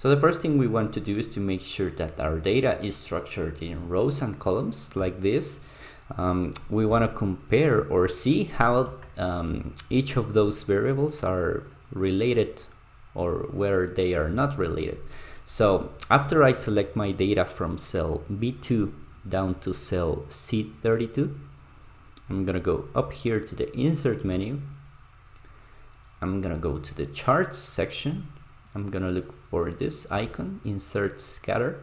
So the first thing we want to do is to make sure that our data is structured in rows and columns like this. We want to compare or see how each of those variables are related or where they are not related. So after I select my data from cell B2 down to cell C32, I'm gonna go up here to the insert menu. I'm gonna go to the charts section. I'm gonna look for this icon, insert scatter.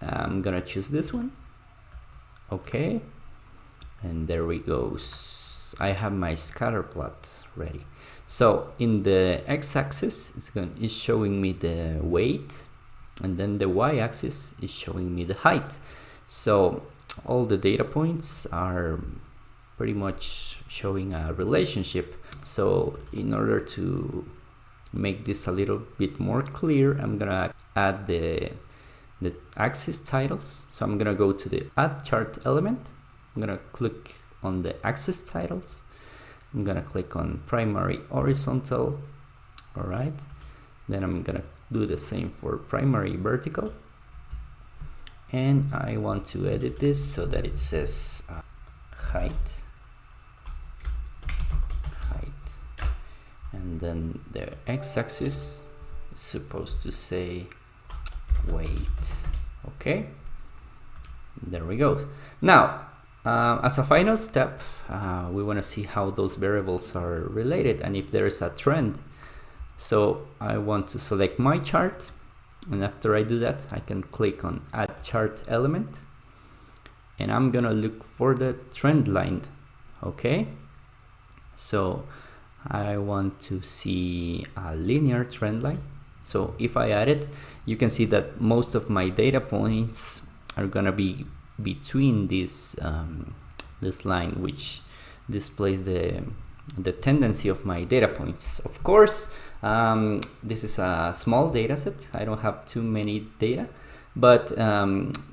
I'm gonna choose this one. Okay, and there we go. I have my scatter plot ready. So in the x-axis, it's showing me the weight, and then the y-axis is showing me the height. So all the data points are pretty much showing a relationship. So in order to make this a little bit more clear, I'm gonna add the axis titles. So I'm gonna go to the add chart element. I'm gonna click on the axis titles. I'm gonna click on primary horizontal. All right, then I'm gonna do the same for primary vertical, and I want to edit this so that it says height, and then the x-axis is supposed to say weight. Okay, there we go. Now as a final step, we want to see how those variables are related and if there is a trend. So I want to select my chart, and after I do that, I can click on add chart element, and I'm gonna look for the trend line. Okay, so I want to see a linear trend line. So if I add it, you can see that most of my data points are gonna be between this this line, which displays the tendency of my data points. Of course, this is a small data set. I don't have too many data, but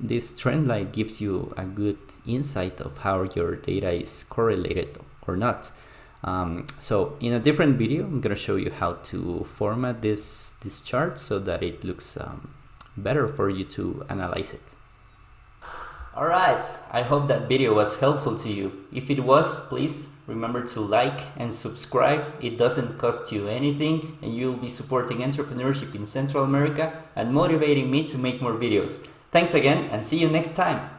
this trend line gives you a good insight of how your data is correlated or not. So in a different video, I'm gonna show you how to format this chart so that it looks better for you to analyze it. Alright, I hope that video was helpful to you. If it was, please remember to like and subscribe. It doesn't cost you anything, and you'll be supporting entrepreneurship in Central America and motivating me to make more videos. Thanks again, and see you next time.